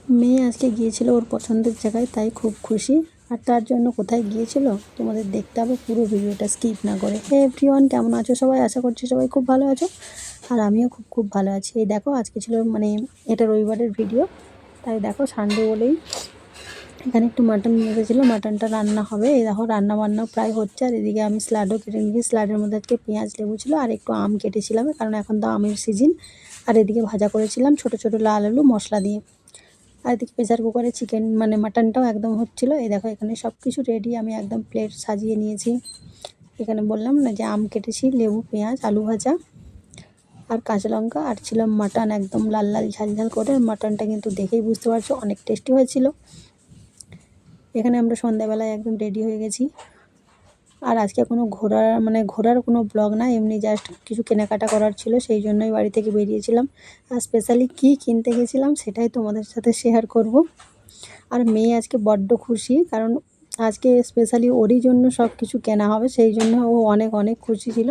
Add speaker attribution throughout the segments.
Speaker 1: মেয়ে আজকে গিয়েছিল ওর পছন্দের জায়গায়, তাই খুব খুশি। আর তার জন্য কোথায় গিয়েছিল তোমাদের দেখতে হবে পুরো ভিডিওটা স্কিপ না করে। হে এভরিওয়ান, কেমন আছো সবাই? আশা করছি সবাই খুব ভালো আছো, আর আমিও খুব খুব ভালো আছি। এই দেখো, আজকে ছিল এটা রবিবারের ভিডিও, তাই দেখো সানডে বলেই এখানে একটু মাটন নিয়ে এসেছিলো, মাটনটা রান্না হবে। এই দেখো রান্না বান্না প্রায় হচ্ছে। আর এদিকে আমি স্লাডও কেটে নিয়েছি, স্লাডের মধ্যে আজকে পেঁয়াজ লেবু ছিল আর একটু আম কেটেছিলাম, কারণ এখন তো আমের সিজন। আর এদিকে ভাজা করেছিলাম ছোট ছোট লাল আলু মশলা দিয়ে। আর এদিকে প্রেসার কুকারে চিকেন মাটনটাও একদম হচ্ছিলো। এই দেখো এখানে সব কিছু রেডি, আমি একদম প্লেট সাজিয়ে নিয়েছি। এখানে বললাম না যে আম কেটেছি, লেবু পেঁয়াজ আলু ভাজা আর কাঁচা লঙ্কা, আর ছিল মাটন একদম লাল লাল ঝাল ঝাল করে। মাটনটা কিন্তু দেখেই বুঝতে পারছো অনেক টেস্টি হয়েছিল। এখানে আমরা সন্ধ্যাবেলায় একদম রেডি হয়ে গেছি। আর আজকে কোনো ঘোরার কোনো ব্লগ না, এমনি জাস্ট কিছু কেনাকাটা করার ছিল, সেই জন্যই বাড়ি থেকে বেরিয়েছিলাম। আর স্পেশালি কী কিনতে গেছিলাম সেটাই তোমাদের সাথে শেয়ার করব। আর মেয়ে আজকে বড্ড খুশি, কারণ আজকে স্পেশালি ওরই জন্য সব কিছু কেনা হবে, সেই জন্য ও অনেক অনেক খুশি ছিল।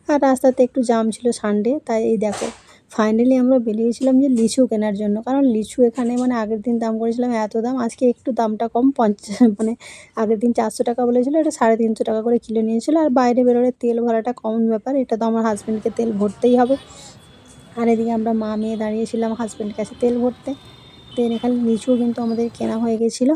Speaker 1: আর রাস্তাতে একটু জ্যাম ছিল সানডে, তাই এই দেখো ফাইনালি আমরা বেরিয়েছিলাম যে লিচু কেনার জন্য। কারণ লিচু এখানে আগের দিন দাম করেছিলাম এত দাম, আজকে একটু দামটা কম, 50 আগের দিন 400 টাকা বলেছিল, এটা 350 টাকা করে কিলো নিয়েছিল। আর বাইরে বেরোলে তেল ভরাটা কমন ব্যাপার, এটা তো আমার হাজব্যান্ডকে তেল ভরতেই হবে। আর এদিকে আমরা মা মেয়ে দাঁড়িয়েছিলাম হাজব্যান্ডের কাছে তেল ভরতে। দেন এখানে লিচুও কিন্তু আমাদের কেনা হয়ে গেছিলো।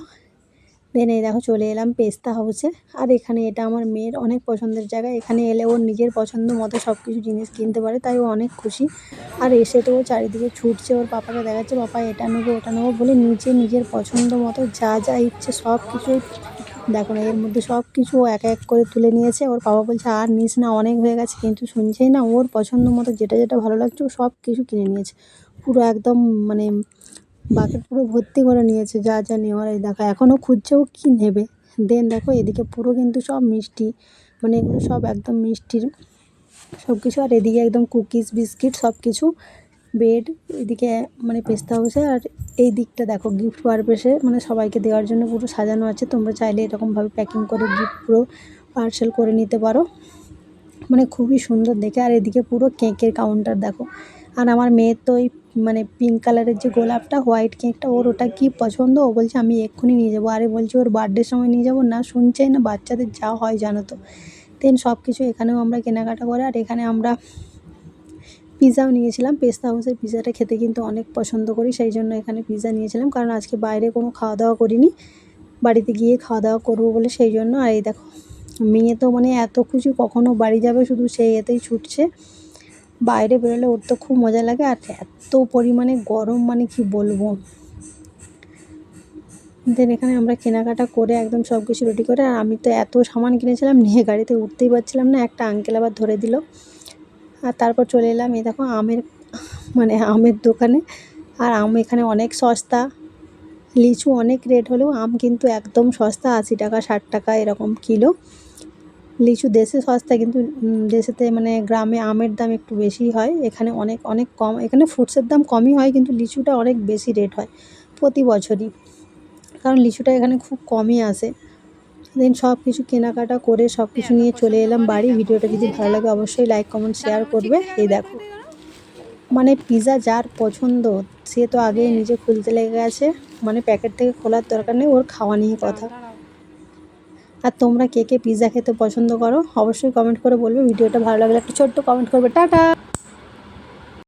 Speaker 1: দেন এই দেখো চলে এলাম পেস্তা হাউসে। আর এখানে এটা আমার মেয়ের অনেক পছন্দের জায়গা, এখানে এলে ওর নিজের পছন্দ মতো সব কিছু জিনিস কিনতে পারে, তাই ও অনেক খুশি। আর এসে তো ও চারিদিকে ছুটছে, ওর পাপাকে দেখাচ্ছে, পাপা এটা নেবো ওটা নেবো বলে নিজের পছন্দ মতো যা যা ইচ্ছে সব কিছুই। দেখো না, এর মধ্যে সব কিছু ও এক এক করে তুলে নিয়েছে। ওর বাবা বলছে আর নিস না, অনেক হয়ে গেছে, কিন্তু শুনছেই না। ওর পছন্দ মতো যেটা যেটা ভালো লাগছে ও সব কিছু কিনে নিয়েছে, পুরো একদম বাকেট পুরো ভর্তি করে নিয়েছে যা যা নেওয়ার। এই দেখো এখনও খুঁজছে ও কী নেবে। দেন দেখো এদিকে পুরো কিন্তু সব মিষ্টি, এগুলো সব একদম মিষ্টির সব কিছু। আর এদিকে একদম কুকিজ বিস্কিট সব কিছু, ব্রেড এদিকে পেস্তা হাউসে। আর এই দিকটা দেখো গিফট পারপাসে সবাইকে দেওয়ার জন্য পুরো সাজানো আছে। তোমরা চাইলে এরকমভাবে প্যাকিং করে গিফট পুরো পার্সেল করে নিতে পারো, খুবই সুন্দর দেখে। আর এদিকে পুরো কেকের কাউন্টার দেখো। আর আমার মেয়ের তো ওই পিঙ্ক কালারের যে গোলাপটা, হোয়াইট কেকটা, ওর ওটা কী পছন্দ। ও বলছে আমি এক্ষুনি নিয়ে যাবো। আরে বলছি ওর বার্থডের সময় নিয়ে যাবো না, শুনছেই না। বাচ্চাদের যা হয় জানো তো। দেন সব কিছু এখানেও আমরা কেনাকাটা করে। আর এখানে আমরা পিৎজাও নিয়েছিলাম, পেস্তা হাউসের পিৎজাটা খেতে কিন্তু অনেক পছন্দ করি, সেই জন্য এখানে পিৎজা নিয়েছিলাম। কারণ আজকে বাইরে কোনো খাওয়া দাওয়া করিনি, বাড়িতে গিয়ে খাওয়া দাওয়া করবো বলে, সেই জন্য। আর এই দেখো মেয়ে তো এত খুশি, কখনো বাড়ি যাবে শুধু সেই এতেই ছুটছে। বাইরে বেরোলে ওর তো খুব মজা লাগে। আর এত পরিমাণে গরম কি বলবো। দেন এখানে আমরা কেনাকাটা করে একদম সব কিছু রেডি করে। আর আমি তো এত সামান কিনেছিলাম, নিয়ে গাড়িতে উঠতেই পারছিলাম না, একটা আঙ্কেল আবার ধরে দিল। আর তারপর চলে এলাম এই দেখো আমের দোকানে। আর আম এখানে অনেক সস্তা, লিচু অনেক রেট হলেও আম কিন্তু একদম সস্তা, 80 টাকা 60 টাকা এরকম কিলো। লিচু দেশে সস্তা, কিন্তু দেশেতে গ্রামে আমের দাম একটু বেশি হয়, এখানে অনেক অনেক কম। এখানে ফ্রুটসের দাম কমই হয়, কিন্তু লিচুটা অনেক বেশি রেট হয় প্রতি বছরই, কারণ লিচুটা এখানে খুব কমই আসে। দেন সব কিছু কেনাকাটা করে সব কিছু নিয়ে চলে এলাম বাড়ি। ভিডিওটা যদি ভালো লাগে অবশ্যই লাইক কমেন্ট শেয়ার করবে। এই দেখো পিৎজা যার পছন্দ সে তো আগেই নিজে খুলতে লেগে গেছে, প্যাকেট থেকে খোলার দরকার নেই, ওর খাওয়া নিয়ে কথা। আর তোমরা কে কে পিৎজা খেতে পছন্দ করো অবশ্যই কমেন্ট করে বলবে। ভিডিওটা ভালো লাগলে একটা ছোট্ট কমেন্ট করবে। টাটা।